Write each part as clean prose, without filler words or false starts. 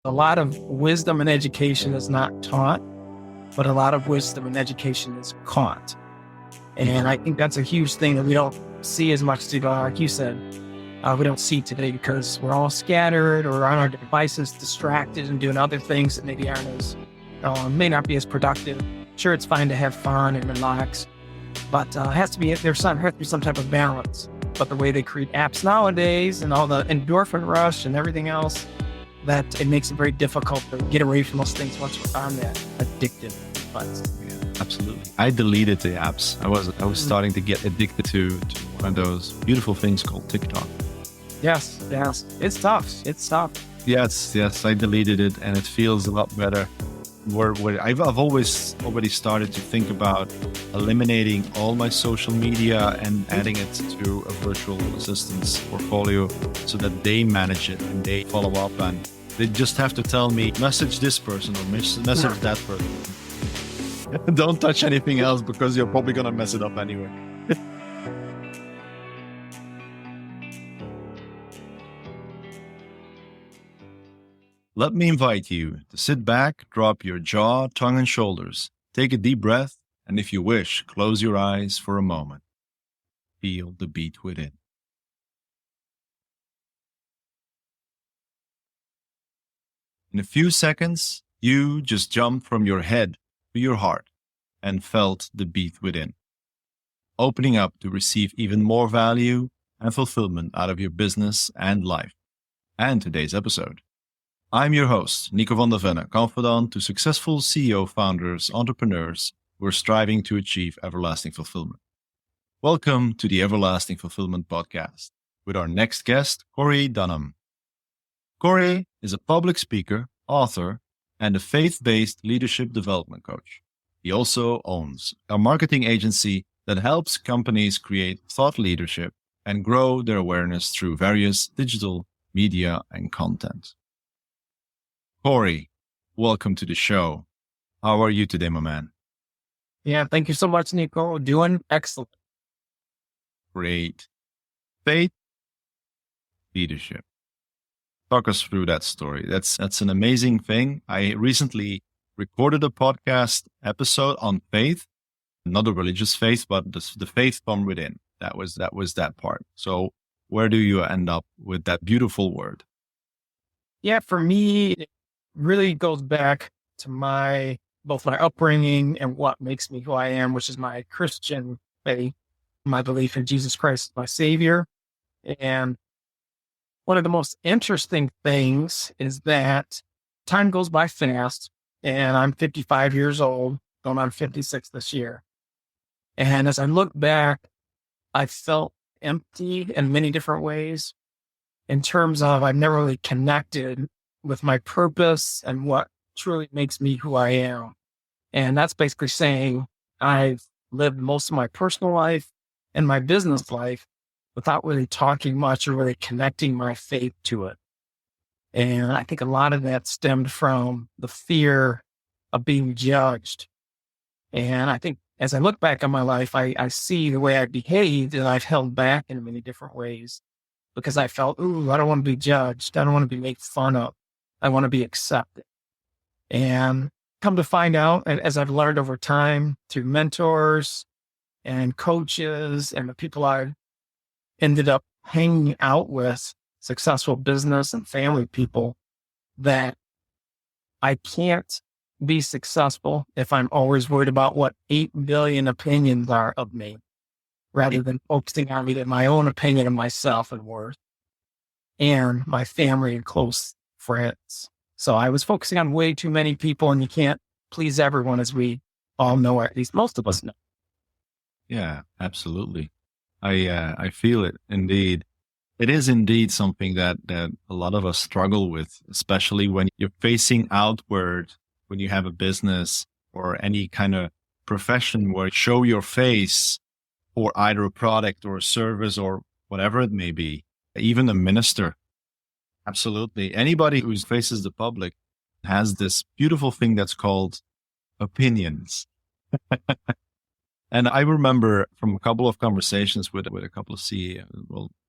A lot of wisdom and education is not taught, but a lot of wisdom and education is caught. And I think that's a huge thing that we don't see as much today, like you said, we don't see today because we're all scattered or on our devices, distracted and doing other things that maybe aren't as, may not be as productive. Sure, it's fine to have fun and relax, but it has to be some type of balance. But the way they create apps nowadays and all the endorphin rush and everything else, that it makes it very difficult to get away from those things once we're on that addictive device. Yeah, absolutely. I deleted the apps. I was starting to get addicted to one of those beautiful things called TikTok. Yes. It's tough. Yes. I deleted it, and it feels a lot better. I've always already started to think about eliminating all my social media and adding it to a virtual assistant's portfolio so that they manage it and they follow up, and they just have to tell me, message this person or message that person. Don't touch anything else because you're probably going to mess it up anyway. Let me invite you to sit back, drop your jaw, tongue, and shoulders. Take a deep breath, and if you wish, close your eyes for a moment. Feel the beat within. In a few seconds, you just jumped from your head to your heart and felt the beat within, opening up to receive even more value and fulfillment out of your business and life. And today's episode. I'm your host, Nico van der Venne, confidant to successful CEO founders, entrepreneurs who are striving to achieve everlasting fulfillment. Welcome to the Everlasting Fulfillment Podcast with our next guest, Cory Dunham. Cory is a public speaker, author, and a faith-based leadership development coach. He also owns a marketing agency that helps companies create thought leadership and grow their awareness through various digital media and content. Cory, welcome to the show. How are you today, my man? Yeah, thank you so much, Nico. Doing excellent. Great. Faith, leadership. Talk us through that story. That's an amazing thing. I recently recorded a podcast episode on faith, not a religious faith, but the faith from within. That was that part. So where do you end up with that beautiful word? Yeah, for me, it really goes back to both my upbringing and what makes me who I am, which is my Christian faith, my belief in Jesus Christ, my Savior. And one of the most interesting things is that time goes by fast, and I'm 55 years old, going on 56 this year. And as I look back, I felt empty in many different ways in terms of I've never really connected with my purpose and what truly makes me who I am. And that's basically saying I've lived most of my personal life and my business life without really talking much or really connecting my faith to it. And I think a lot of that stemmed from the fear of being judged. And I think as I look back on my life, I see the way I behaved and I've held back in many different ways because I felt, I don't want to be judged. I don't want to be made fun of. I want to be accepted. And come to find out, and as I've learned over time through mentors and coaches and the people I've ended up hanging out with, successful business and family people, that I can't be successful if I'm always worried about what 8 billion opinions are of me, rather than focusing on either my own opinion of myself and worth and my family and close friends. So I was focusing on way too many people, and you can't please everyone, as we all know, or at least most of us know. Yeah, absolutely. I feel it indeed. It is indeed something that a lot of us struggle with, especially when you're facing outward, when you have a business or any kind of profession where you show your face for either a product or a service or whatever it may be, even a minister. Absolutely. Anybody who faces the public has this beautiful thing that's called opinions. And I remember from a couple of conversations with a couple of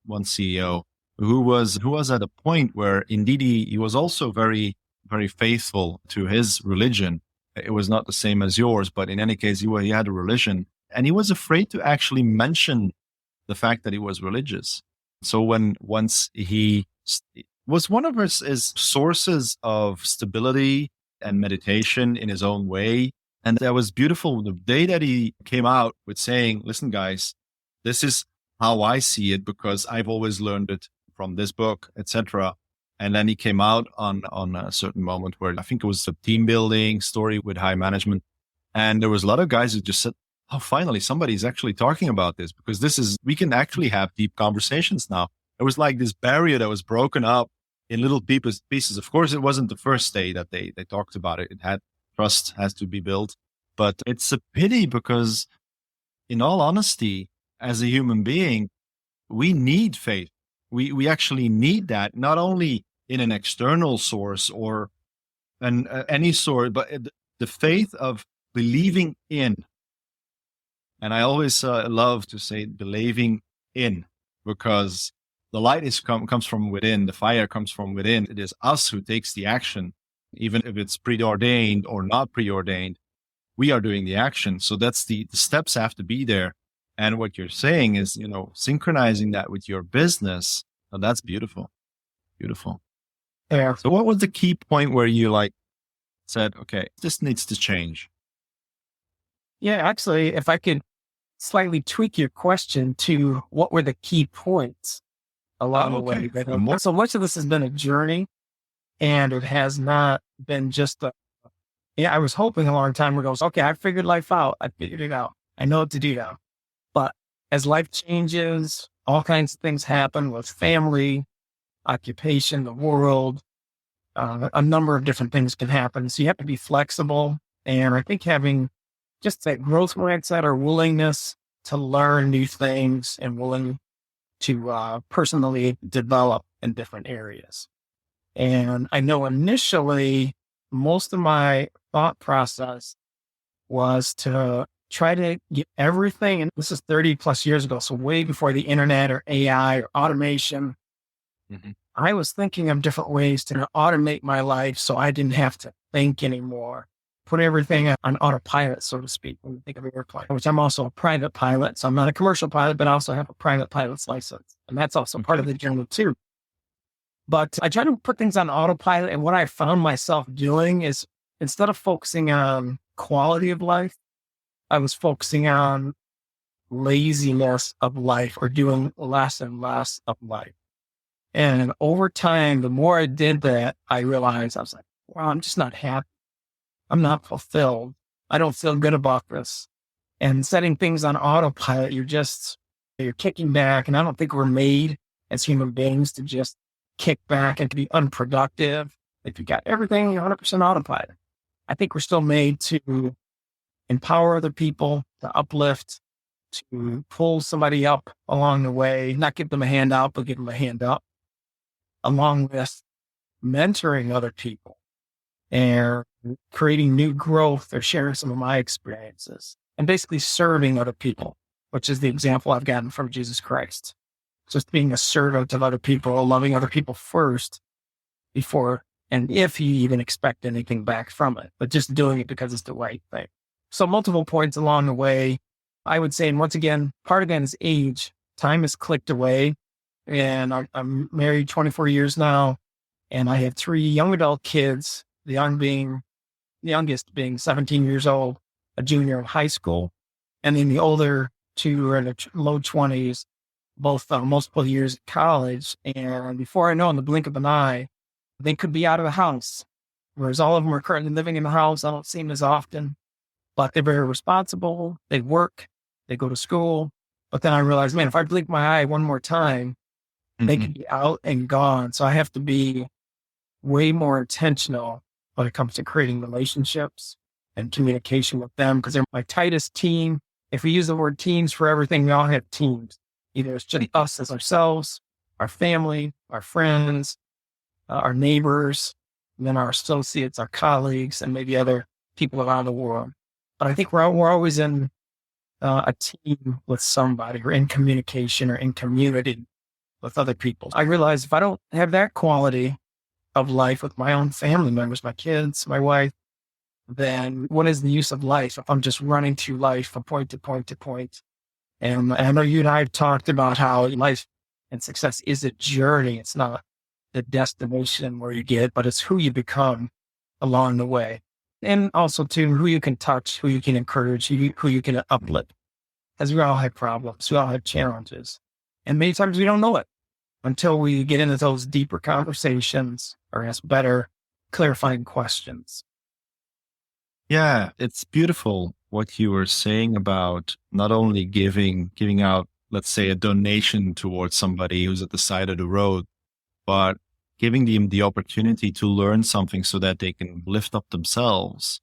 one CEO who was at a point where indeed he was also very very faithful to his religion. It was not the same as yours, but in any case, he had a religion, and he was afraid to actually mention the fact that he was religious. So once he was one of his sources of stability and meditation in his own way. And that was beautiful. The day that he came out with saying, listen, guys, this is how I see it because I've always learned it from this book, etc. And then he came out on a certain moment where I think it was a team building story with high management. And there was a lot of guys who just said, oh, finally, somebody's actually talking about this because we can actually have deep conversations now. It was like this barrier that was broken up in little pieces. Of course, it wasn't the first day that they talked about it. Trust has to be built, but it's a pity because in all honesty, as a human being, we need faith. We actually need that, not only in an external source or any sort, but the faith of believing in. And I always love to say believing in, because the light comes from within, the fire comes from within. It is us who takes the action, even if it's preordained or not preordained. We are doing the action. So that's the steps have to be there. And what you're saying is, synchronizing that with your business. Oh, that's beautiful. Beautiful. Yeah. So what was the key point where you said, okay, this needs to change? Yeah, actually, if I could slightly tweak your question to what were the key points along the way. So much of this has been a journey, and it has not been just I was hoping a long time ago, okay, I figured life out. I figured it out. I know what to do now. But as life changes, all kinds of things happen with family, occupation, the world, a number of different things can happen. So you have to be flexible. And I think having just that growth mindset or willingness to learn new things and willing to personally develop in different areas. And I know initially, most of my thought process was to try to get everything. And this is 30 plus years ago. So way before the internet or AI or automation, I was thinking of different ways to automate my life so I didn't have to think anymore. Put everything on autopilot, so to speak, when you think of an airplane, which I'm also a private pilot. So I'm not a commercial pilot, but I also have a private pilot's license. And that's also part of the journey too. But I try to put things on autopilot. And what I found myself doing is instead of focusing on quality of life, I was focusing on laziness of life or doing less and less of life. And over time, the more I did that, I realized I was like, wow, I'm just not happy. I'm not fulfilled. I don't feel good about this. And setting things on autopilot, you're kicking back. And I don't think we're made as human beings to just kick back and to be unproductive. If you got everything 100% autopilot, I think we're still made to empower other people, to uplift, to pull somebody up along the way, not give them a handout, but give them a hand up, along with mentoring other people and creating new growth or sharing some of my experiences and basically serving other people, which is the example I've gotten from Jesus Christ. Just being a servant of other people, loving other people first before, and if you even expect anything back from it, but just doing it because it's the right thing. So multiple points along the way, I would say, and once again, part of that is age. Time has clicked away, and I'm married 24 years now, and I have 3 young adult kids, the youngest being 17 years old, a junior in high school, and then the older 2 are in their low 20s, both multiple years at college. And before I know, in the blink of an eye, they could be out of the house, whereas all of them are currently living in the house. I don't see them as often, but they're very responsible. They work, they go to school. But then I realized, man, if I blink my eye one more time, they could be out and gone. So I have to be way more intentional when it comes to creating relationships and communication with them, because they're my tightest team. If we use the word teams for everything, we all have teams. Either it's just us as ourselves, our family, our friends, our neighbors, and then our associates, our colleagues, and maybe other people around the world. But I think we're always in a team with somebody, or in communication or in community with other people. I realize if I don't have that quality, of life with my own family members, my kids, my wife, then what is the use of life if I'm just running through life from point to point to point? And I know you and I have talked about how life and success is a journey. It's not the destination where you get, but it's who you become along the way. And also too, who you can touch, who you can encourage, who you can uplift. Because we all have problems. We all have challenges. And many times we don't know it until we get into those deeper conversations or ask better clarifying questions. Yeah, it's beautiful what you were saying about not only giving out, let's say, a donation towards somebody who's at the side of the road, but giving them the opportunity to learn something so that they can lift up themselves.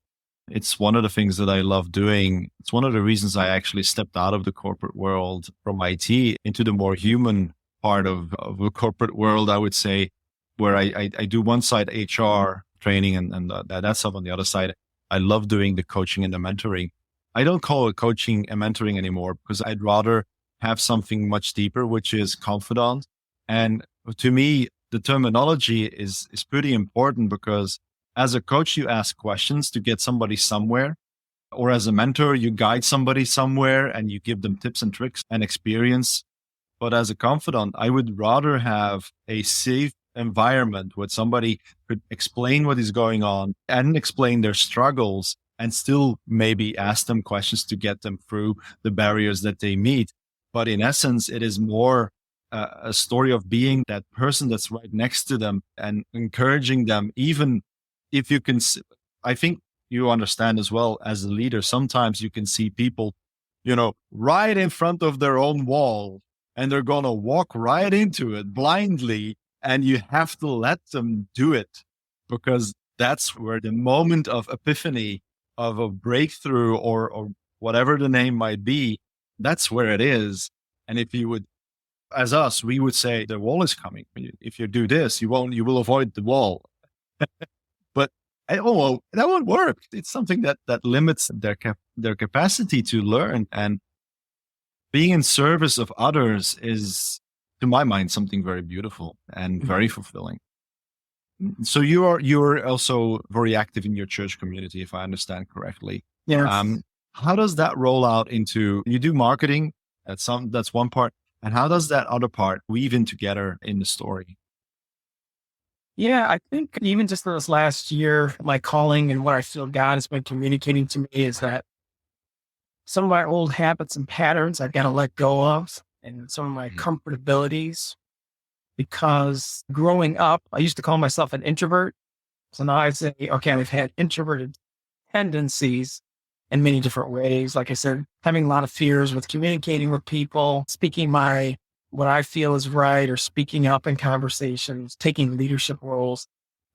It's one of the things that I love doing. It's one of the reasons I actually stepped out of the corporate world from IT into the more human part of the corporate world, I would say, where I do one side HR training and that stuff on the other side. I love doing the coaching and the mentoring. I don't call it coaching and mentoring anymore because I'd rather have something much deeper, which is confidant. And to me, the terminology is pretty important because as a coach, you ask questions to get somebody somewhere, or as a mentor, you guide somebody somewhere and you give them tips and tricks and experience. But as a confidant, I would rather have a safe environment where somebody could explain what is going on and explain their struggles and still maybe ask them questions to get them through the barriers that they meet. But in essence, it is more a story of being that person that's right next to them and encouraging them, even if you can. I think you understand as well as a leader, sometimes you can see people, right in front of their own wall and they're going to walk right into it blindly. And you have to let them do it because that's where the moment of epiphany, of a breakthrough or whatever the name might be, that's where it is. And if you would, as us, we would say the wall is coming. If you do this, you will avoid the wall. But that won't work. It's something that limits their capacity to learn, and being in service of others is, to my mind, something very beautiful and very fulfilling. So you're also very active in your church community, if I understand correctly. Yeah. How does that roll out into, you do marketing? That's one part. And how does that other part weave in together in the story? Yeah, I think even just in this last year, my calling and what I feel God has been communicating to me is that some of my old habits and patterns I've got to let go of, and some of my comfortabilities. Because growing up, I used to call myself an introvert. So now I say, okay, I've had introverted tendencies in many different ways. Like I said, having a lot of fears with communicating with people, speaking what I feel is right, or speaking up in conversations, taking leadership roles,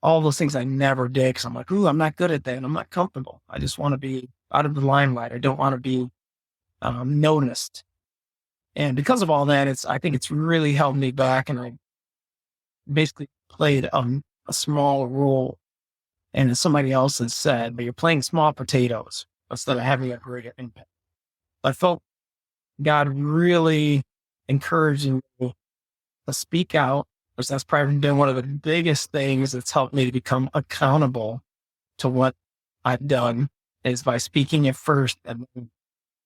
all those things I never did. Because I'm like, ooh, I'm not good at that. I'm not comfortable. I just want to be out of the limelight. I don't want to be noticed. And because of all that, I think it's really held me back, and I basically played a small role. And as somebody else has said, but you're playing small potatoes instead of having a greater impact. I felt God really encouraging me to speak out, because that's probably been one of the biggest things that's helped me to become accountable to what I've done, is by speaking it first and then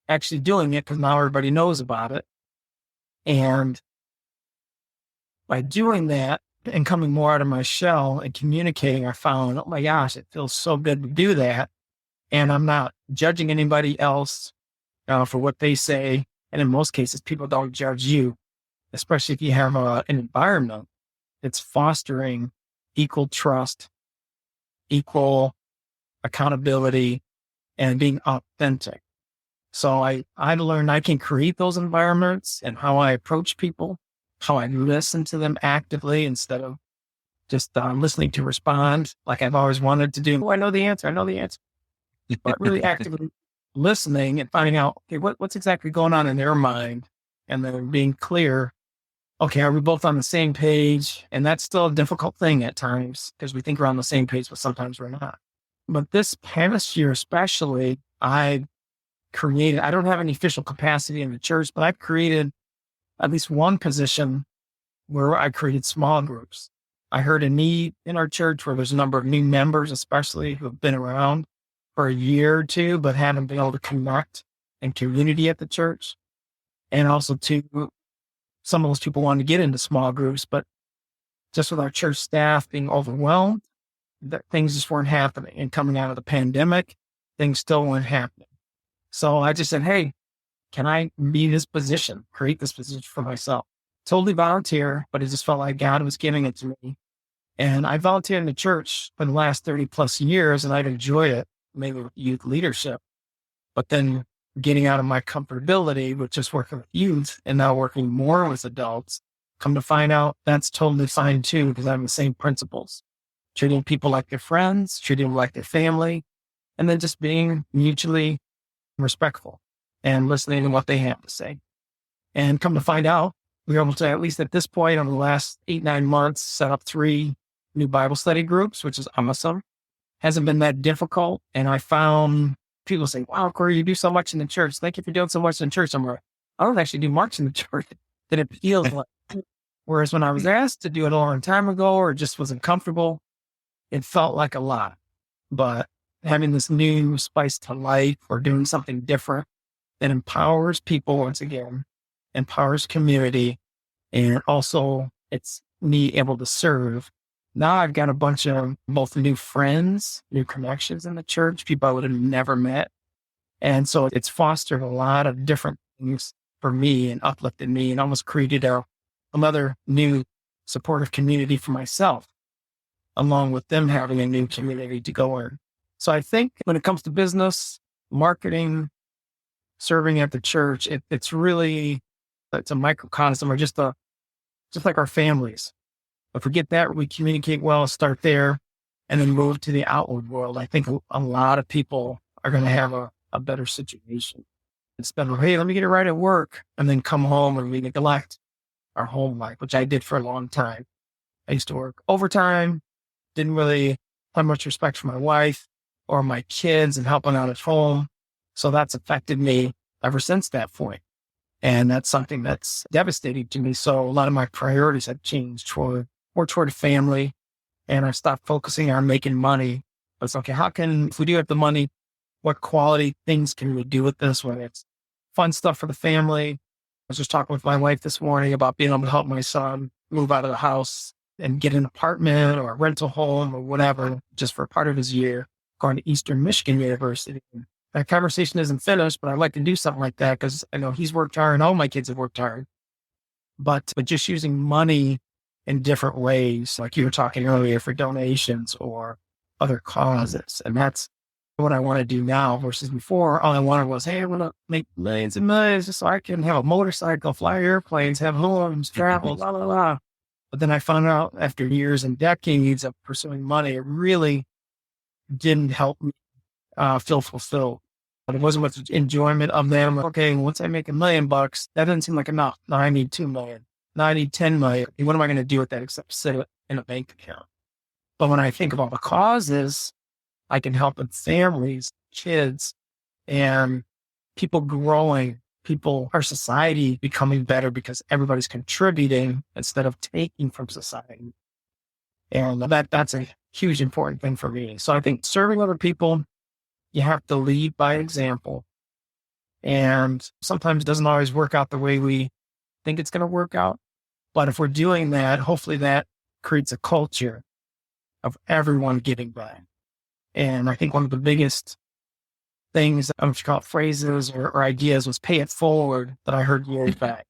actually doing it, because now everybody knows about it. And by doing that and coming more out of my shell and communicating, I found, oh my gosh, it feels so good to do that. And I'm not judging anybody else for what they say. And in most cases, people don't judge you, especially if you have an environment that's fostering equal trust, equal accountability, and being authentic. So I learned I can create those environments, and how I approach people, how I listen to them actively instead of just listening to respond like I've always wanted to do. Oh, I know the answer. I know the answer. But really actively listening and finding out, okay, what's exactly going on in their mind, and then being clear. Okay, are we both on the same page? And that's still a difficult thing at times, because we think we're on the same page, but sometimes we're not. But this past year, especially, I don't have any official capacity in the church, but I've created at least one position where I created small groups. I heard a need in our church where there's a number of new members, especially who have been around for a year or two, but haven't been able to connect and community at the church. And also too, some of those people wanted to get into small groups, but just with our church staff being overwhelmed, that things just weren't happening. And coming out of the pandemic, things still weren't happening. So I just said, hey, can I be this position, create this position for myself? Totally volunteer, but it just felt like God was giving it to me. And I volunteered in the church for the last 30 plus years, and I've enjoyed it, mainly with youth leadership. But then getting out of my comfortability with just working with youth and now working more with adults, come to find out that's totally fine too, because I have the same principles. Treating people like their friends, treating them like their family, and then just being mutually respectful and listening to what they have to say. And come to find out, we were able to, at least at this point, over the last 8-9 months, set up 3 new Bible study groups, which is awesome. Hasn't been that difficult. And I found people saying, wow, Cory, you do so much in the church. Thank you for doing so much in the church. I'm like, I don't actually do much in the church that it feels like. Whereas when I was asked to do it a long time ago or just wasn't comfortable, it felt like a lot. But having this new spice to life or doing something different that empowers people, once again, empowers community, and also it's me able to serve. Now I've got a bunch of both new friends, new connections in the church, people I would have never met. And so it's fostered a lot of different things for me and uplifted me and almost created another new supportive community for myself, along with them having a new community to go in. So I think when it comes to business, marketing, serving at the church, it's a microcosm or just like our families. If we get that, we communicate well, start there, and then move to the outward world. I think a lot of people are going to have a better situation. Instead of, hey, let me get it right at work, and then come home and we neglect our home life, which I did for a long time. I used to work overtime, didn't really have much respect for my wife or my kids and helping out at home. So that's affected me ever since that point. And that's something that's devastating to me. So a lot of my priorities have changed more toward family. And I stopped focusing on making money. But it's okay, if we do have the money, what quality things can we do with this? Whether it's fun stuff for the family. I was just talking with my wife this morning about being able to help my son move out of the house and get an apartment or a rental home or whatever, just for a part of his year, going to Eastern Michigan University. That conversation isn't finished, but I'd like to do something like that because I know he's worked hard and all my kids have worked hard. But just using money in different ways, like you were talking earlier, for donations or other causes. And that's what I want to do now versus before. All I wanted was, hey, I want to make millions and millions just so I can have a motorcycle, fly airplanes, have homes, travel, blah, blah, blah. But then I found out after years and decades of pursuing money, it really didn't help me feel fulfilled. But it wasn't much enjoyment of them. Okay, once I make $1 million, that doesn't seem like enough. Now I need 2 million. Now I need 10 million. What am I going to do with that except sit it in a bank account? But when I think of all the causes, I can help with families, kids, and people growing, our society becoming better because everybody's contributing instead of taking from society. And that's a huge important thing for me. So I think serving other people, you have to lead by example. And sometimes it doesn't always work out the way we think it's going to work out. But if we're doing that, hopefully that creates a culture of everyone giving back. And I think one of the biggest things, I don't know if you call it phrases or ideas, was pay it forward that I heard years back.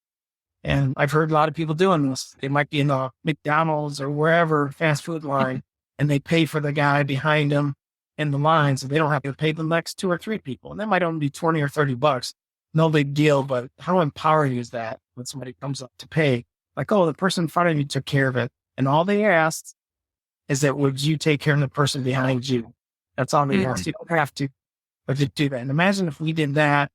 And I've heard a lot of people doing this. They might be in a McDonald's or wherever fast food line, and they pay for the guy behind them in the line, so they don't have to pay the next 2 or 3 people. And that might only be 20 or 30 bucks. No big deal, but how empowering is that when somebody comes up to pay? Like, oh, the person in front of you took care of it. And all they asked is that, would you take care of the person behind you? That's all they asked. You don't have to, but to do that. And imagine if we did that,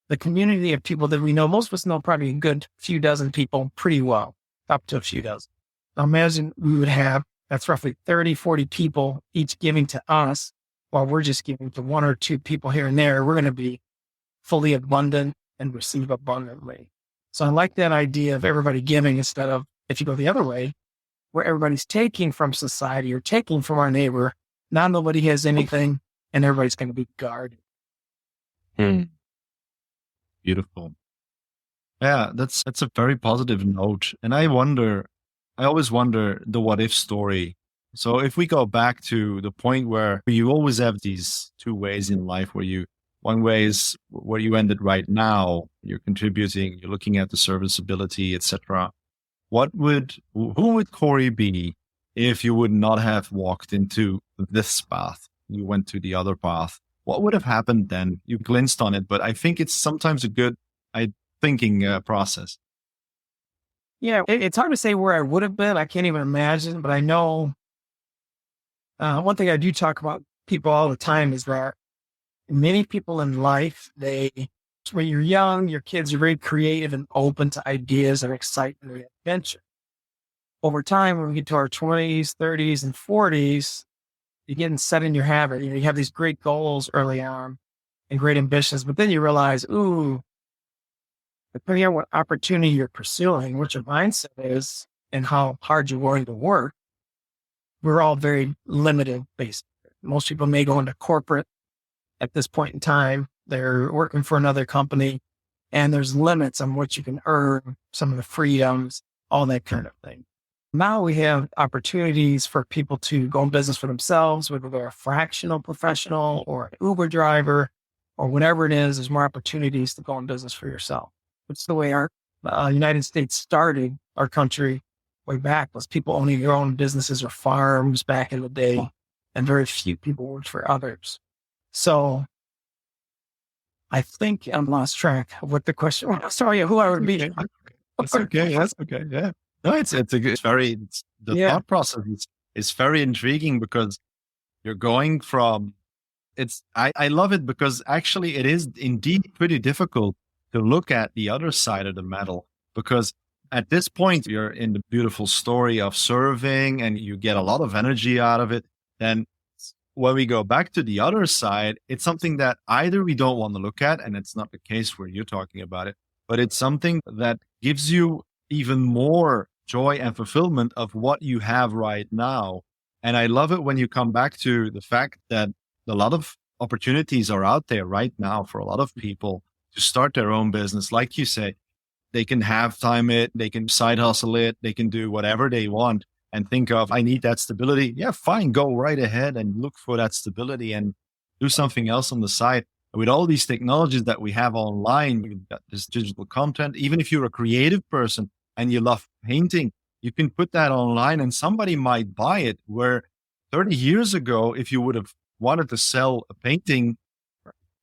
the community of people that we know, most of us know probably a good few dozen people pretty well, up to a few dozen. Now imagine we would have, that's roughly 30, 40 people each giving to us while we're just giving to 1 or 2 people here and there. We're going to be fully abundant and receive abundantly. So I like that idea of everybody giving instead of, if you go the other way, where everybody's taking from society or taking from our neighbor. Now nobody has anything and everybody's going to be guarded. Beautiful. Yeah, that's a very positive note. And I always wonder the what if story. So if we go back to the point where you always have these two ways in life one way is where you ended right now, you're contributing, you're looking at the serviceability, etc. Who would Cory be if you would not have walked into this path? You went to the other path. What would have happened then? You glanced on it, but I think it's sometimes a good thinking process. Yeah, it's hard to say where I would have been. I can't even imagine, but I know one thing I do talk about people all the time is that many people in life, when you're young, your kids are very creative and open to ideas and excitement and adventure. Over time, when we get to our 20s, 30s, and 40s, you're getting set in your habit. You have these great goals early on and great ambitions, but then you realize, ooh, depending on what opportunity you're pursuing, what your mindset is, and how hard you're willing to work, we're all very limited, basically. Most people may go into corporate at this point in time. They're working for another company, and there's limits on what you can earn, some of the freedoms, all that kind of thing. Now we have opportunities for people to go in business for themselves, whether they're a fractional professional or an Uber driver or whatever it is. There's more opportunities to go in business for yourself. It's the way our United States started, our country way back, was people owning their own businesses or farms back in the day, and very few people worked for others. So I think I'm lost track of what the question was. Sorry, who I would be. That's okay. That's okay. Yeah. No, the thought process is very intriguing because you're going from I love it because actually it is indeed pretty difficult to look at the other side of the medal, because at this point you're in the beautiful story of serving and you get a lot of energy out of it. And when we go back to the other side, it's something that either we don't want to look at, and it's not the case where you're talking about it, but it's something that gives you even more joy and fulfillment of what you have right now. And I love it when you come back to the fact that a lot of opportunities are out there right now for a lot of people to start their own business. Like you say, they can half time it, they can side hustle it, they can do whatever they want and think of, I need that stability. Yeah, fine. Go right ahead and look for that stability and do something else on the side. With all these technologies that we have online, we've got this digital content. Even if you're a creative person and you love painting, you can put that online and somebody might buy it. Where 30 years ago, if you would have wanted to sell a painting,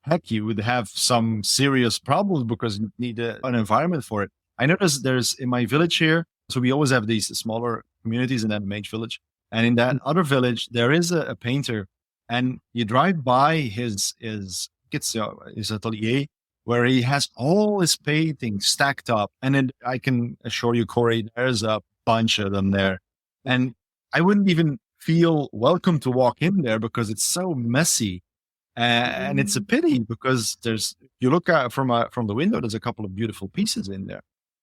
heck, you would have some serious problems because you need an environment for it. I noticed there's in my village here, so we always have these smaller communities in that main village. And in that other village, there is a painter, and you drive by his atelier where he has all his paintings stacked up. And then I can assure you, Cory, there's a bunch of them there. And I wouldn't even feel welcome to walk in there because it's so messy. And it's a pity because you look at from the window, there's a couple of beautiful pieces in there.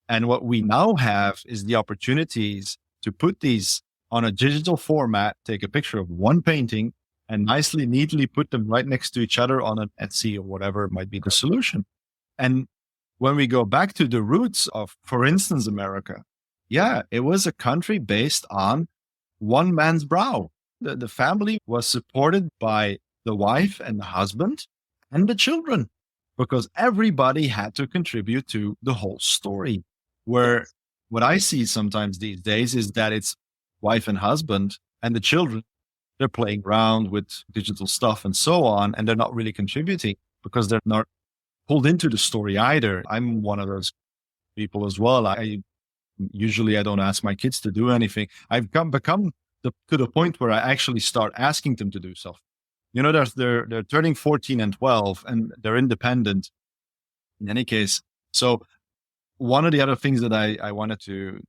And what we now have is the opportunities to put these on a digital format, take a picture of one painting and nicely, neatly put them right next to each other on an Etsy or whatever might be the solution. And when we go back to the roots of, for instance, America, yeah, it was a country based on one man's brow. The family was supported by the wife and the husband and the children, because everybody had to contribute to the whole story. Where what I see sometimes these days is that it's wife and husband and the children, they're playing around with digital stuff and so on, and they're not really contributing because they're not pulled into the story either. I'm one of those people as well. I don't ask my kids to do anything. I've become to the point where I actually start asking them to do stuff. You know, they're turning 14 and 12 and they're independent in any case. So one of the other things that I wanted to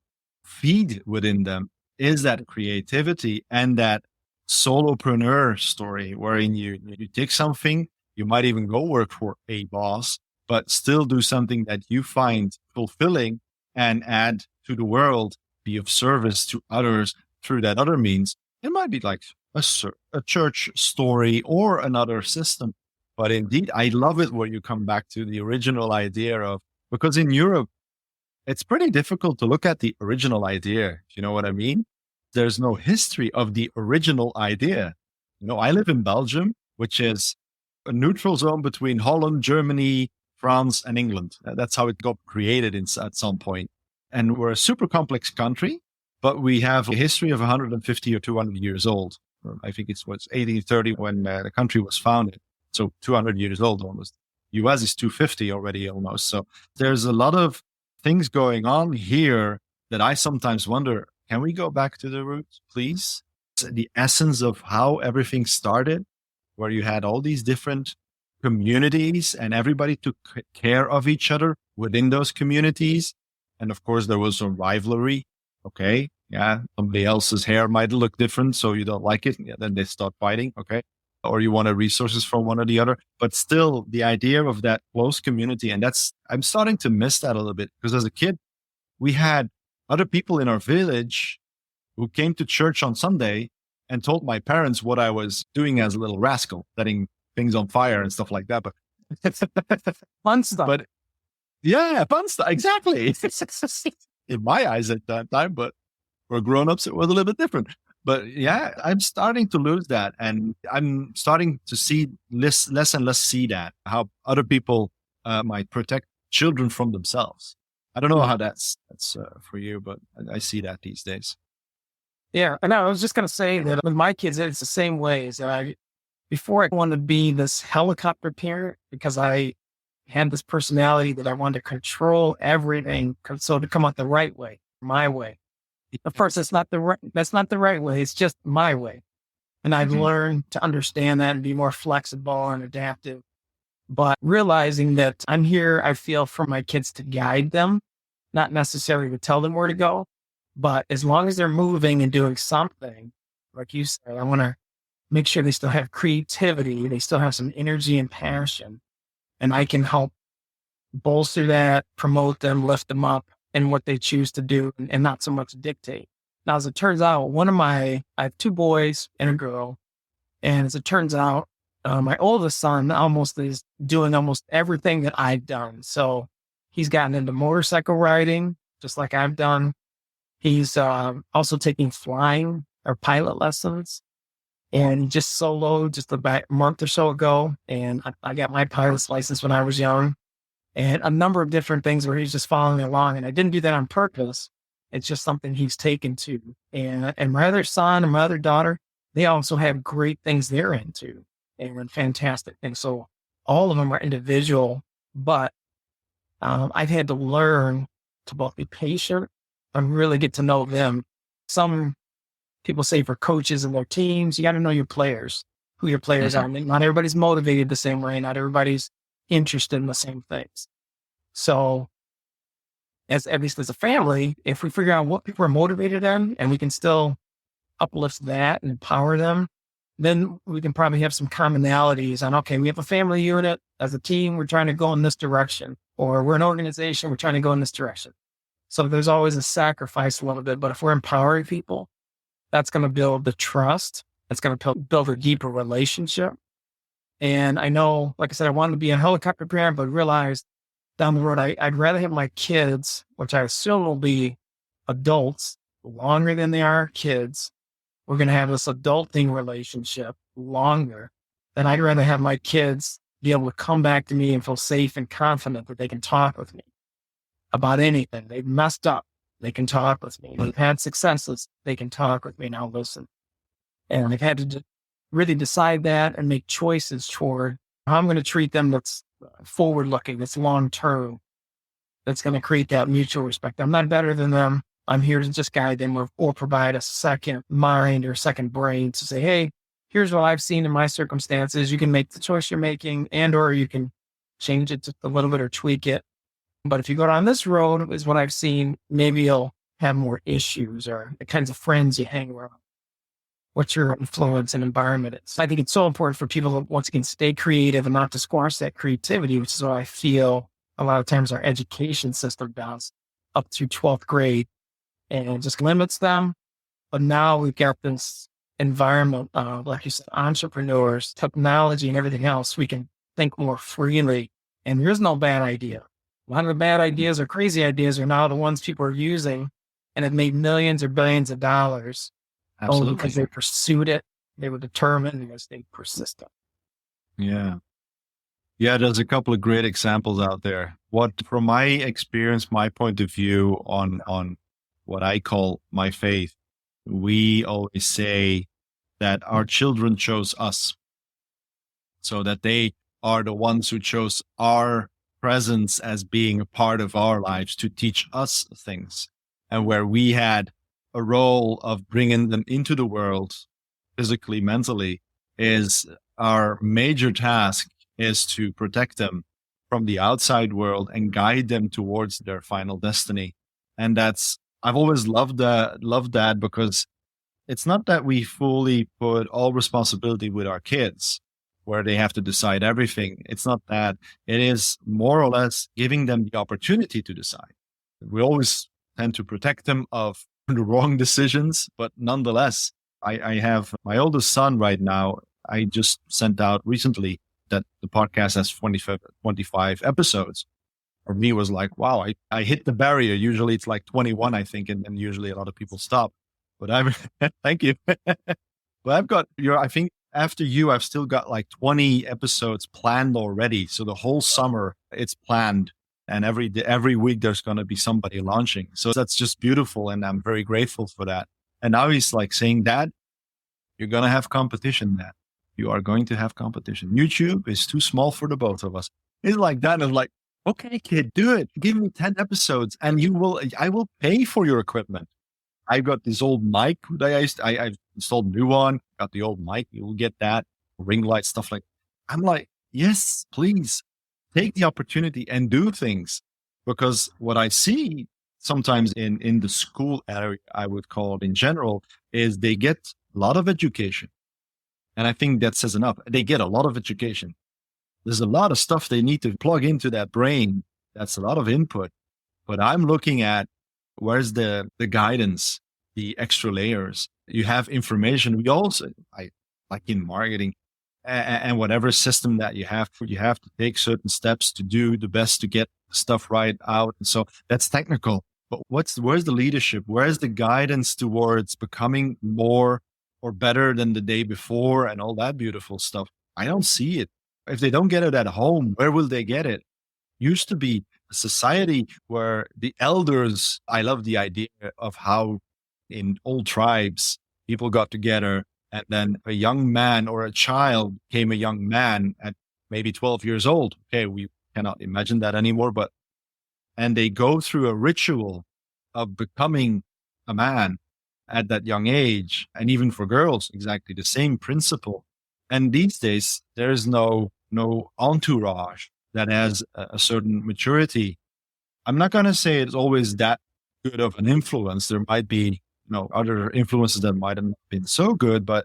feed within them is that creativity and that solopreneur story, wherein you take something, you might even go work for a boss, but still do something that you find fulfilling and add to the world, be of service to others, through that other means, it might be like a church story or another system. But indeed, I love it where you come back to the original idea of, because in Europe, it's pretty difficult to look at the original idea. You know what I mean? There's no history of the original idea. I live in Belgium, which is a neutral zone between Holland, Germany, France, and England. That's how it got created at some point. And we're a super complex country, but we have a history of 150 or 200 years old. I think it's 1830 when the country was founded. So 200 years old almost. US is 250 already almost. So there's a lot of things going on here that I sometimes wonder, can we go back to the roots, please? The essence of how everything started, where you had all these different communities and everybody took care of each other within those communities. And of course, there was a rivalry. Okay. Yeah. Somebody else's hair might look different. So you don't like it. Yeah, then they start fighting. Okay. Or you wanted resources from one or the other, but still the idea of that close community. And I'm starting to miss that a little bit, because as a kid, we had other people in our village who came to church on Sunday and told my parents what I was doing as a little rascal, setting things on fire and stuff like that. But fun stuff. But yeah, fun stuff. Exactly. In my eyes at that time, but for grown-ups, it was a little bit different. But yeah, I'm starting to lose that. And I'm starting to see less and less see that, how other people might protect children from themselves. I don't know how that's for you, but I see that these days. Yeah. And I was just going to say that with my kids, it's the same way. So before I wanted to be this helicopter parent, because I had this personality that I wanted to control everything. So to come out the right way, my way. Of course, that's not the right way. It's just my way. And I've learned to understand that and be more flexible and adaptive, but realizing that I'm here, I feel, for my kids to guide them, not necessarily to tell them where to go, but as long as they're moving and doing something, like you said, I want to make sure they still have creativity. They still have some energy and passion, and I can help bolster that, promote them, lift them up in what they choose to do, and not so much dictate. Now, as it turns out, I have 2 boys and a girl. And as it turns out, my oldest son is doing almost everything that I've done. So he's gotten into motorcycle riding, just like I've done. He's also taking flying or pilot lessons, and he just soloed just about a month or so ago. And I got my pilot's license when I was young, and a number of different things where he's just following along. And I didn't do that on purpose. It's just something he's taken to. And my other son and my other daughter, they also have great things they're into and fantastic things. So all of them are individual, but I've had to learn to both be patient and really get to know them. Some people say for coaches and their teams, you got to know your players, who your players are. Not everybody's motivated the same way. Not everybody's interested in the same things. So at least as a family, if we figure out what people are motivated in and we can still uplift that and empower them, then we can probably have some commonalities on, okay, we have a family unit. As a team, we're trying to go in this direction, or we're an organization, we're trying to go in this direction. So there's always a sacrifice a little bit, but if we're empowering people, that's going to build the trust. That's going to build a deeper relationship. And I know, like I said, I wanted to be a helicopter parent, but realized down the road, I'd rather have my kids, which I assume will be adults longer than they are kids. We're going to have this adulting relationship longer. Then I'd rather have my kids be able to come back to me and feel safe and confident that they can talk with me about anything. They've messed up. They can talk with me. They've had successes. They can talk with me. Now listen. And I've had to really decide that and make choices toward how I'm going to treat them that's forward looking, that's long term, that's going to create that mutual respect. I'm not better than them. I'm here to just guide them or provide a second mind or second brain to say, hey, here's what I've seen in my circumstances. You can make the choice you're making, and or you can change it just a little bit or tweak it. But if you go down this road, is what I've seen, maybe you'll have more issues, or the kinds of friends you hang around, what your influence and environment is. I think it's so important for people to, once again, stay creative and not to squash that creativity, which is what I feel a lot of times our education system does up through 12th grade, and it just limits them. But now we've got this environment of, like you said, entrepreneurs, technology, and everything else. We can think more freely, and there's no bad idea. A lot of the bad ideas or crazy ideas are now the ones people are using and have made millions or billions of dollars only because Absolutely. they pursued it. They were determined and they stayed persistent. Yeah. Yeah, there's a couple of great examples out there. What, from my experience, my point of view on what I call my faith, we always say that our children chose us, so that they are the ones who chose our presence as being a part of our lives to teach us things, and where we had a role of bringing them into the world physically, mentally, is our major task is to protect them from the outside world and guide them towards their final destiny. And that's, I've always loved that because it's not that we fully put all responsibility with our kids where they have to decide everything. It's not that. It is more or less giving them the opportunity to decide. We always tend to protect them of the wrong decisions, but nonetheless, I have my oldest son right now. I just sent out recently that the podcast has 25 episodes. For me, was like, wow, I hit the barrier. Usually it's like 21, I think, and usually a lot of people stop. But I'm thank you. But I've got I think after you, I've still got like 20 episodes planned already. So the whole summer it's planned. And every week there's going to be somebody launching. So that's just beautiful. And I'm very grateful for that. And now he's like saying, Dad, you're going to have competition, Dad. You are going to have competition. YouTube is too small for the both of us. It's like that. And I'm like, okay, kid, do it. Give me 10 episodes and I will pay for your equipment. I've got this old mic that I've installed a new one, got the old mic. You will get that, ring light, stuff like that. I'm like, yes, please take the opportunity and do things. Because what I see sometimes in the school area, I would call it in general, is they get a lot of education. And I think that says enough. They get a lot of education. There's a lot of stuff they need to plug into that brain. That's a lot of input. But I'm looking at where's the guidance, the extra layers. You have information. We also, like in marketing and whatever system that you have to take certain steps to do the best to get stuff right out. And so that's technical. But where's the leadership? Where's the guidance towards becoming more or better than the day before and all that beautiful stuff? I don't see it. If they don't get it at home, where will they get it? Used to be a society where the elders, I love the idea of how in old tribes, people got together and then a young man or a child became a young man at maybe 12 years old. Okay, we cannot imagine that anymore, and they go through a ritual of becoming a man at that young age. And even for girls, exactly the same principle. And these days, there is no entourage that has a certain maturity. I'm not going to say it's always that good of an influence. There might be, other influences that might have not been so good, but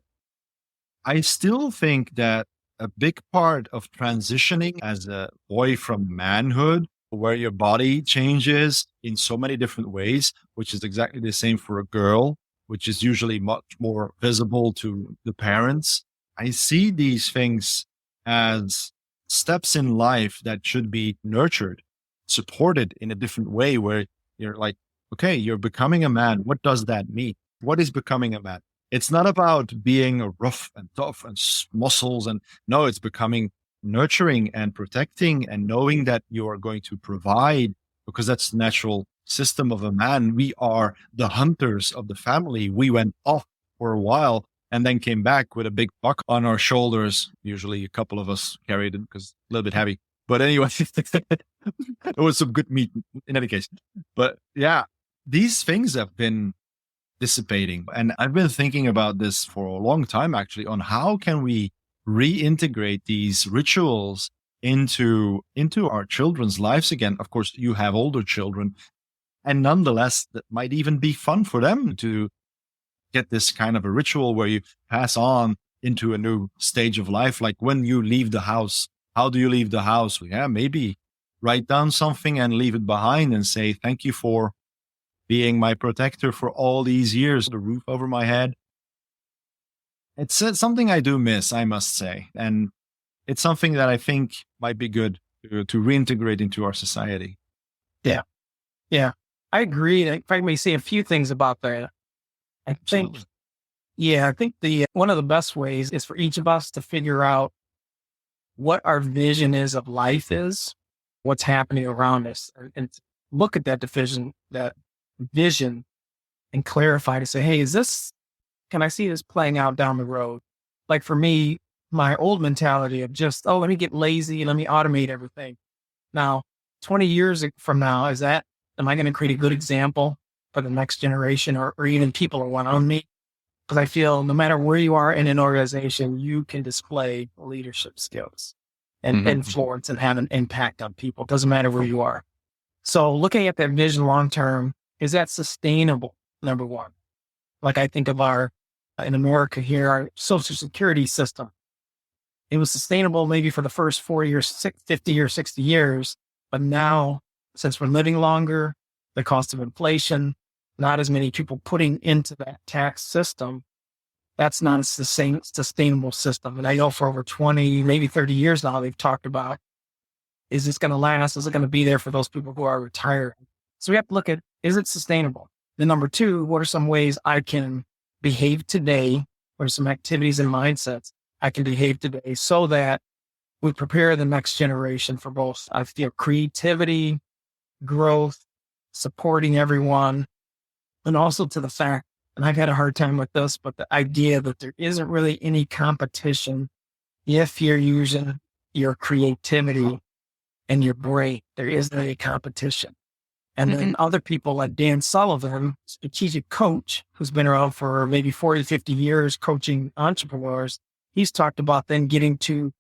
I still think that a big part of transitioning as a boy from manhood, where your body changes in so many different ways, which is exactly the same for a girl, which is usually much more visible to the parents. I see these things as steps in life that should be nurtured, supported in a different way, where you're like, okay, you're becoming a man. What does that mean? What is becoming a man? It's not about being rough and tough and muscles. And no, it's becoming nurturing and protecting and knowing that you are going to provide, because that's the natural system of a man. We are the hunters of the family. We went off for a while and then came back with a big buck on our shoulders. Usually a couple of us carried it because it's a little bit heavy. But anyway, it was some good meat in any case. But yeah, these things have been dissipating. And I've been thinking about this for a long time, actually, on how can we reintegrate these rituals into our children's lives again. Of course, you have older children, and nonetheless, that might even be fun for them to get this kind of a ritual where you pass on into a new stage of life. Like when you leave the house, how do you leave the house? Yeah, maybe write down something and leave it behind and say, thank you for being my protector for all these years, the roof over my head. It's something I do miss, I must say. And it's something that I think might be good to reintegrate into our society. Yeah. Yeah. I agree. If I may say a few things about that, I think, Absolutely. I think one of the best ways is for each of us to figure out what our vision is of life is, what's happening around us, and look at that vision and clarify to say, hey, can I see this playing out down the road? Like for me, my old mentality of just, oh, let me get lazy, let me automate everything. Now, 20 years from now, am I going to create a good example for the next generation or even people around me? Because I feel no matter where you are in an organization, you can display leadership skills and influence and have an impact on people. It doesn't matter where you are. So looking at that vision long term, is that sustainable? Number one. Like I think of in America here, our social security system. It was sustainable maybe for the first 40 years, 50 or 60 years. But now, since we're living longer, the cost of inflation, not as many people putting into that tax system, that's not a sustainable system. And I know for over 20, maybe 30 years now, they've talked about, is this going to last? Is it going to be there for those people who are retiring? So we have to look at, is it sustainable? Then number two, what are some ways I can behave today? What are some activities and mindsets I can behave today so that we prepare the next generation for both, I feel, creativity, growth, supporting everyone, and also to the fact, and I've had a hard time with this, but the idea that there isn't really any competition if you're using your creativity and your brain. There isn't any competition. And then other people like Dan Sullivan, strategic coach, who's been around for maybe 40 to 50 years coaching entrepreneurs, he's talked about then getting to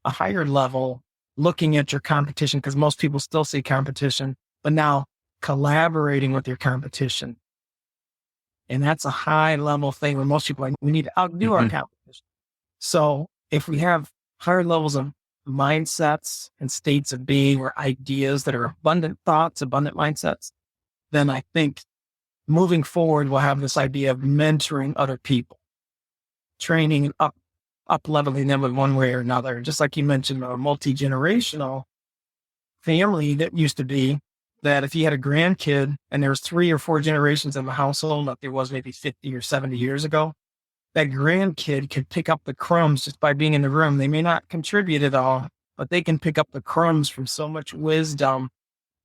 a higher level, looking at your competition, because most people still see competition, but now collaborating with your competition. And that's a high level thing where most people are like, we need to outdo our competition. So if we have higher levels of mindsets and states of being or ideas that are abundant thoughts, abundant mindsets, then I think moving forward, we'll have this idea of mentoring other people, training and up leveling them in one way or another. Just like you mentioned, a multi-generational family that used to be that if you had a grandkid and there was 3 or 4 generations in the household, like there was maybe 50 or 70 years ago, that grandkid could pick up the crumbs just by being in the room. They may not contribute at all, but they can pick up the crumbs from so much wisdom.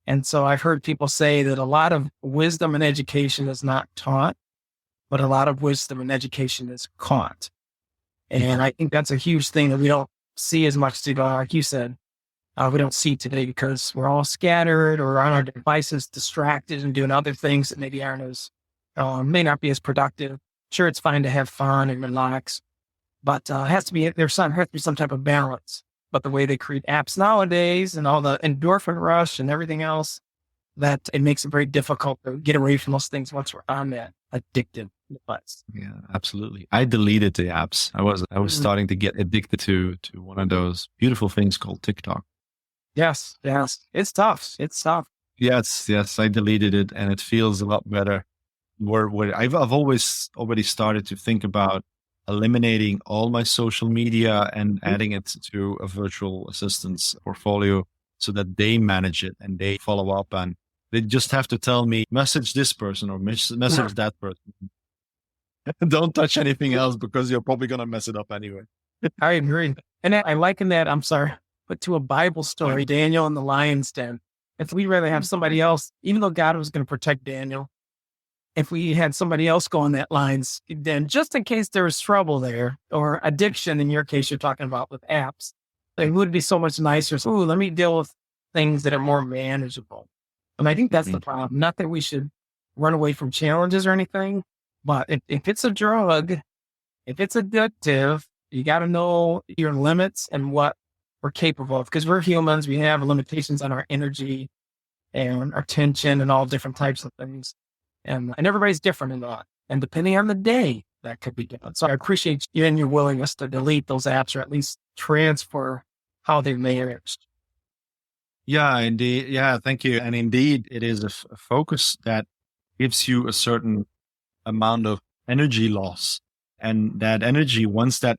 And so I've heard people say that a lot of wisdom and education is not taught, but a lot of wisdom and education is caught. And I think that's a huge thing that we don't see as much today, like you said, we don't see today because we're all scattered or on our devices, distracted and doing other things that maybe may not be as productive. Sure, it's fine to have fun and relax, but there has to be some type of balance. But the way they create apps nowadays and all the endorphin rush and everything else, that it makes it very difficult to get away from those things once we're on that addictive device. Yeah, absolutely. I deleted the apps. I was starting to get addicted to one of those beautiful things called TikTok. Yes. It's tough. Yes. I deleted it, and it feels a lot better. Where I've always already started to think about eliminating all my social media and adding it to a virtual assistant's portfolio so that they manage it and they follow up, and they just have to tell me, message this person or message that person. Don't touch anything else because you're probably going to mess it up anyway. I agree. And I liken that, I'm sorry, but to a Bible story, Daniel and the lion's den. If we'd rather have somebody else, even though God was going to protect Daniel, if we had somebody else go on that lion's den, just in case there was trouble there or addiction, in your case, you're talking about with apps, it would be so much nicer. So, let me deal with things that are more manageable. And I think that's the problem. Not that we should run away from challenges or anything, but if it's a drug, if it's addictive, you got to know your limits and what we're capable of, because we're humans. We have limitations on our energy and our attention and all different types of things. And everybody's different in that. And depending on the day, that could be different. So I appreciate you and your willingness to delete those apps or at least transfer how they managed. Yeah, indeed. Yeah, thank you. And indeed, it is a focus that gives you a certain amount of energy loss. And that energy, once that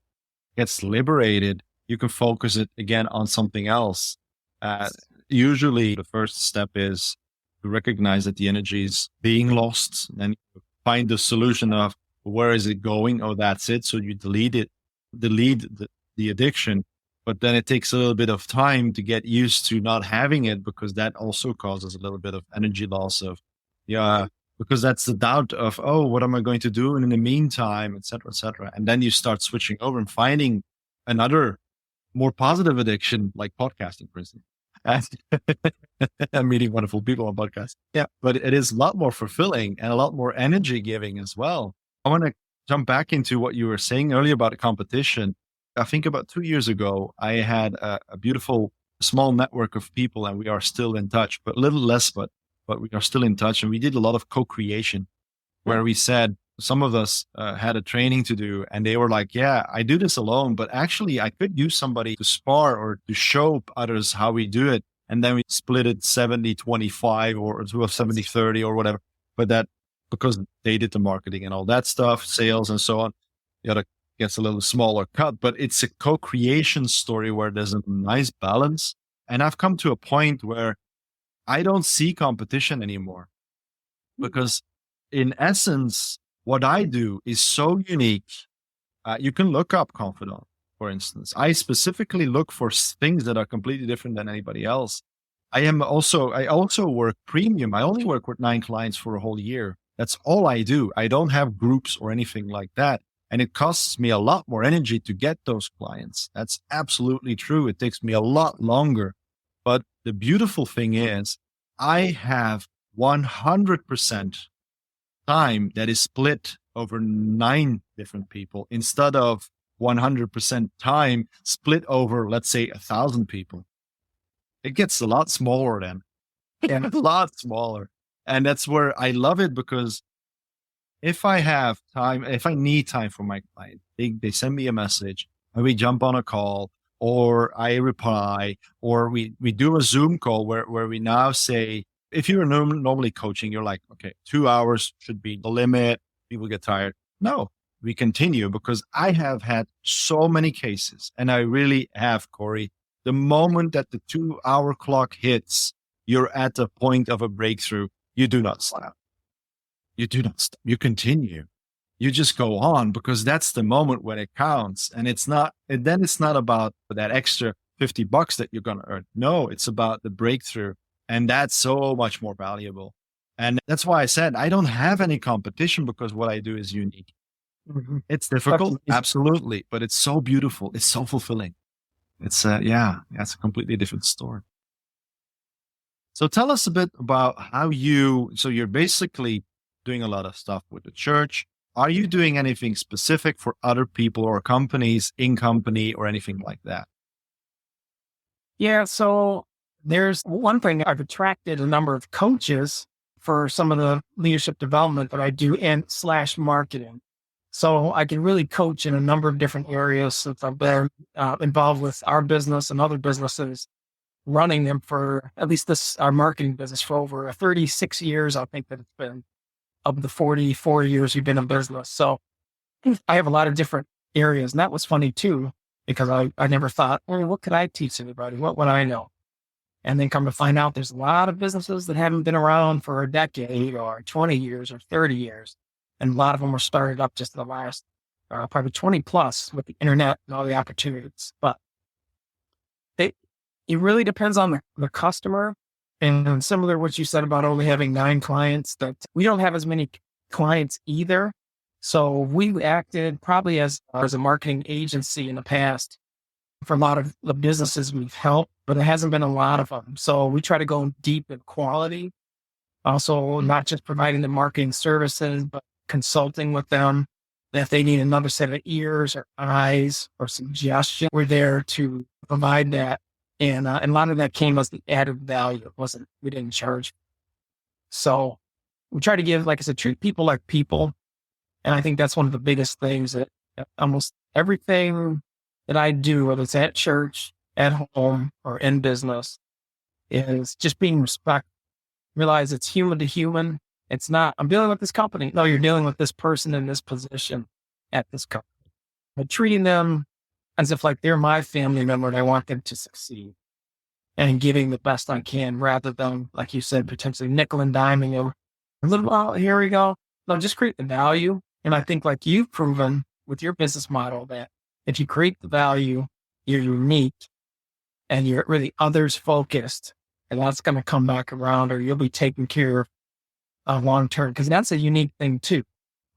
gets liberated, you can focus it again on something else. Uh, Usually, the first step is to recognize that the energy is being lost and find the solution of where is it going? Oh, that's it. So you delete the addiction. But then it takes a little bit of time to get used to not having it, because that also causes a little bit of energy loss of, yeah, because that's the doubt of, oh, what am I going to do? And in the meantime, et cetera, et cetera. And then you start switching over and finding another more positive addiction, like podcasting, for instance. And I'm meeting wonderful people on podcasts. Yeah, but it is a lot more fulfilling and a lot more energy giving as well. I want to jump back into what you were saying earlier about the competition. I think about 2 years ago, I had a beautiful small network of people, and we are still in touch, but a little less, but we are still in touch. And we did a lot of co-creation where we said, some of us had a training to do, and they were like, yeah, I do this alone, but actually I could use somebody to spar or to show others how we do it. And then we split it 70-25 or 70-30 or whatever. But that, because they did the marketing and all that stuff, sales and so on, the other gets a little smaller cut, but it's a co-creation story where there's a nice balance. And I've come to a point where I don't see competition anymore, because in essence, what I do is so unique. You can look up Confidant, for instance. I specifically look for things that are completely different than anybody else. I also work premium. I only work with 9 clients for a whole year. That's all I do. I don't have groups or anything like that. And it costs me a lot more energy to get those clients. That's absolutely true. It takes me a lot longer. But the beautiful thing is, I have 100% time that is split over 9 different people instead of 100% time split over, let's say, 1,000 people. It gets a lot smaller then. Yeah, a lot smaller. And that's where I love it, because if I have time, if I need time for my client, they send me a message and we jump on a call, or I reply, or we do a Zoom call where we now say, if you're normally coaching, you're like, okay, 2 hours should be the limit. People get tired. No, we continue, because I have had so many cases, and I really have, Cory. The moment that the 2-hour clock hits, you're at the point of a breakthrough. You do not stop. You do not stop. You continue. You just go on, because that's the moment when it counts. And then it's not about that extra $50 that you're going to earn. No, it's about the breakthrough. And that's so much more valuable. And that's why I said I don't have any competition, because what I do is unique. Mm-hmm. It's difficult, absolutely, but it's so beautiful. It's so fulfilling. It's that's a completely different story. So tell us a bit about so you're basically doing a lot of stuff with the church. Are you doing anything specific for other people or companies in company or anything like that? Yeah. So there's one thing. I've attracted a number of coaches for some of the leadership development that I do and / marketing. So I can really coach in a number of different areas, since I've been involved with our business and other businesses, running them for at least our marketing business for over 36 years. I think that it's been of the 44 years we've been in business. So I have a lot of different areas. And that was funny too, because I never thought, what could I teach anybody? What would I know? And then come to find out, there's a lot of businesses that haven't been around for a decade or 20 years or 30 years. And a lot of them were started up just in the last probably 20 plus with the internet and all the opportunities. But it really depends on the customer. And similar to what you said about only having 9 clients, that we don't have as many clients either. So we acted probably as a marketing agency in the past for a lot of the businesses we've helped, but there hasn't been a lot of them. So we try to go deep in quality. Also, not just providing the marketing services, but consulting with them. If they need another set of ears or eyes or suggestion, we're there to provide that. And a lot of that came as the added value. We didn't charge. So we try to give, like I said, treat people like people. And I think that's one of the biggest things, that almost everything that I do, whether it's at church, at home, or in business, is just being respectful. Realize it's human to human. It's not, I'm dealing with this company. No, you're dealing with this person in this position at this company. But treating them as if like they're my family member and I want them to succeed and giving the best I can rather than, like you said, potentially nickel and diming them. A little, oh, here we go. No, just create the value. And I think like you've proven with your business model that if you create the value, you're unique and you're really others focused, and that's going to come back around or you'll be taken care of long term. Cause that's a unique thing too.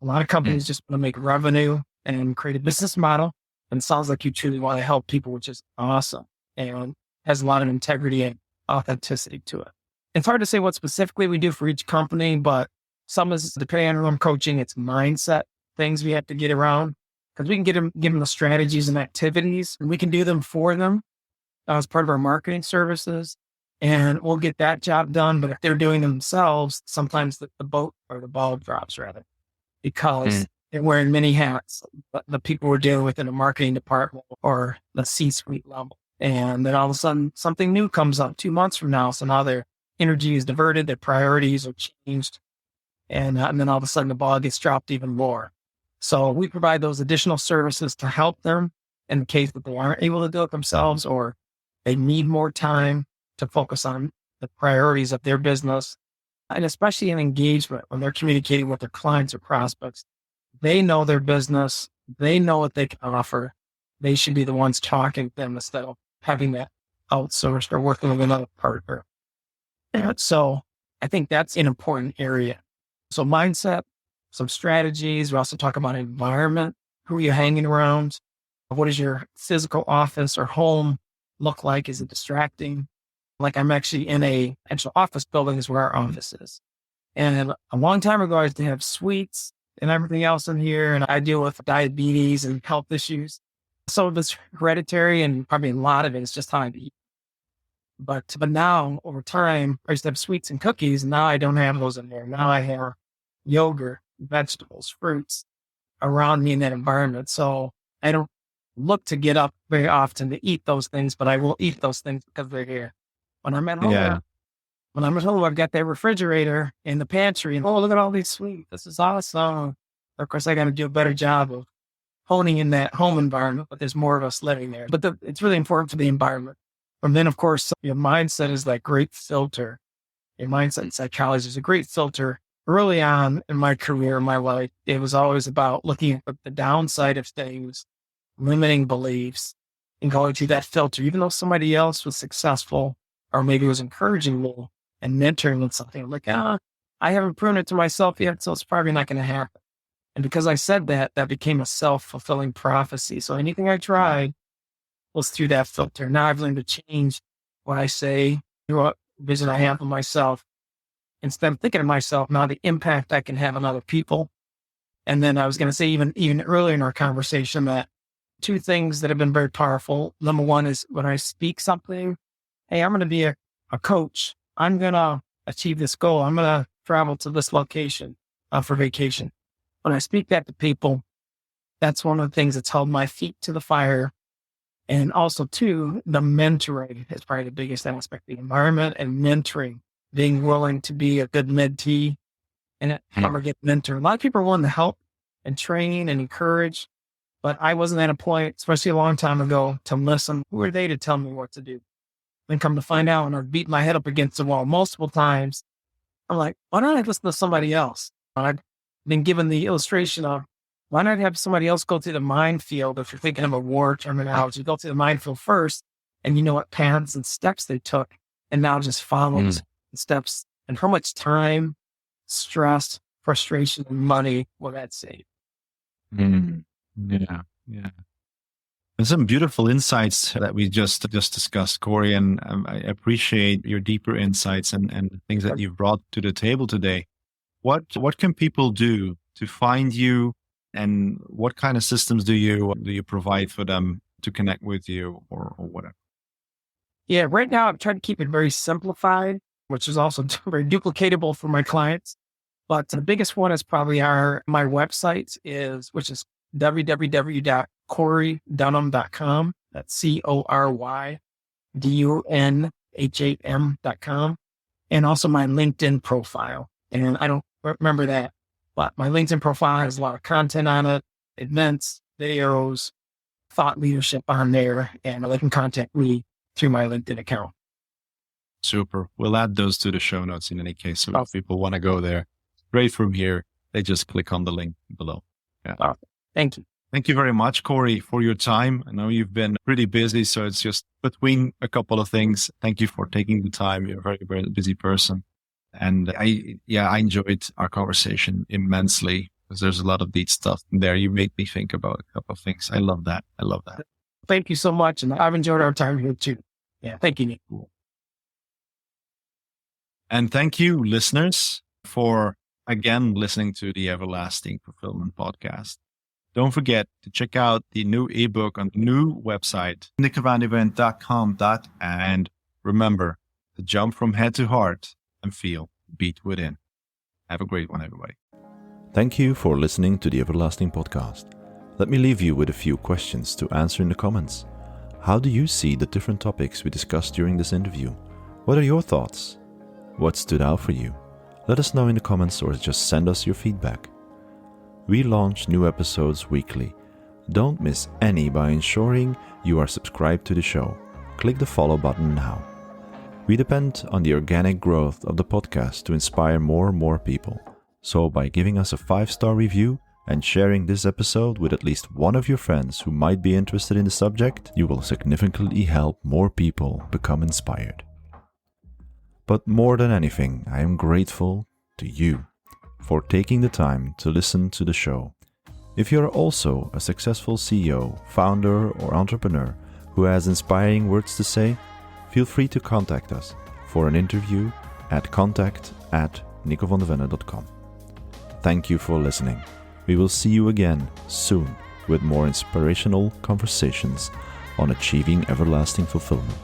A lot of companies just want to make revenue and create a business model. And it sounds like you truly want to help people, which is awesome and has a lot of integrity and authenticity to it. It's hard to say what specifically we do for each company, but some is depending on who I'm coaching, it's mindset things we have to get around because we can give them the strategies and activities and we can do them for them as part of our marketing services and we'll get that job done. But if they're doing them themselves, sometimes the boat or the ball drops rather because they're wearing many hats, the people we're dealing with in the marketing department or the C-suite level. And then all of a sudden something new comes up 2 months from now. So now their energy is diverted, their priorities are changed. And then all of a sudden the ball gets dropped even more. So we provide those additional services to help them in the case that they aren't able to do it themselves or they need more time to focus on the priorities of their business. And especially in engagement when they're communicating with their clients or prospects, they know their business, they know what they can offer. They should be the ones talking to them instead of having that outsourced or working with another partner. And so I think that's an important area. So mindset, some strategies. We also talk about environment. Who are you hanging around? What does your physical office or home look like? Is it distracting? Like I'm actually in a actual office building is where our office is. And a long time ago, I used to have suites and everything else in here. And I deal with diabetes and health issues. Some of it's hereditary and probably a lot of it is just how I eat. But now over time, I used to have sweets and cookies. And now I don't have those in there. Now I have yogurt, vegetables, fruits around me in that environment. So I don't look to get up very often to eat those things, but I will eat those things because they're here. When I'm at home, I've got that refrigerator in the pantry and, oh, look at all these sweets. This is awesome. Of course, I got to do a better job of honing in that home environment, but there's more of us living there. But it's really important for the environment. And then, of course, your mindset is that great filter. Your mindset and psychology is a great filter. Early on in my career, my life, it was always about looking at the downside of things, limiting beliefs, and going through that filter. Even though somebody else was successful or maybe was encouraging me and mentoring with something, I'm like, I haven't proven it to myself yet, so it's probably not going to happen. And because I said that, that became a self-fulfilling prophecy. So anything I tried was through that filter. Now I've learned to change what I say, what vision I have of myself. Instead of thinking of myself, now the impact I can have on other people. And then I was going to say even earlier in our conversation that two things that have been very powerful. Number one is when I speak something, hey, I'm going to be a coach. I'm going to achieve this goal. I'm going to travel to this location for vacation. When I speak that to people, that's one of the things that's held my feet to the fire. And also too, the mentoring is probably the biggest aspect, the environment and mentoring, being willing to be a good mentee and a good mentor. A lot of people are willing to help and train and encourage, but I wasn't at a point, especially a long time ago, to listen. Who are they to tell me what to do? Then come to find out, and I've beat my head up against the wall multiple times. I'm like, why don't I listen to somebody else? And I've been given the illustration of, why not have somebody else go through the minefield? If you're thinking of a war terminology, go through the minefield first, and you know what paths and steps they took, and now just follow the steps. And how much time, stress, frustration, and money will that save? Yeah. And some beautiful insights that we just discussed, Cory, and I appreciate your deeper insights and things that you've brought to the table today. What can people do to find you, and what kind of systems do you provide for them to connect with you or whatever? Yeah, right now I'm trying to keep it very simplified, which is also very duplicatable for my clients. But the biggest one is probably my website which is www.corydunham.com. That's CORYDUNHAM.com. And also my LinkedIn profile. And I don't remember that. But my LinkedIn profile has a lot of content on it, events, videos, thought leadership on there, and they can contact me through my LinkedIn account. Super. We'll add those to the show notes in any case. So if people want to go there, right from here, they just click on the link below. Yeah. Thank you. Thank you very much, Cory, for your time. I know you've been pretty busy, so it's just between a couple of things. Thank you for taking the time. You're a very, very busy person. And I enjoyed our conversation immensely because there's a lot of deep stuff in there. You made me think about a couple of things. I love that. Thank you so much. And I've enjoyed our time here too. Yeah. Thank you, Nick. And thank you, listeners, for again listening to the Everlasting Fulfillment podcast. Don't forget to check out the new ebook on the new website, nickavandevent.com. And remember to jump from head to heart and feel beat within. Have a great one, everybody. Thank you for listening to the Everlasting Podcast. Let me leave you with a few questions to answer in the comments. How do you see the different topics we discussed during this interview? What are your thoughts? What stood out for you? Let us know in the comments or just send us your feedback. We launch new episodes weekly. Don't miss any by ensuring you are subscribed to the show. Click the follow button now. We depend on the organic growth of the podcast to inspire more and more people. So by giving us a 5-star review and sharing this episode with at least one of your friends who might be interested in the subject, you will significantly help more people become inspired. But more than anything, I am grateful to you for taking the time to listen to the show. If you are also a successful CEO, founder, or entrepreneur who has inspiring words to say, feel free to contact us for an interview at contact@nicovandevenne.com. Thank you for listening. We will see you again soon with more inspirational conversations on achieving everlasting fulfillment.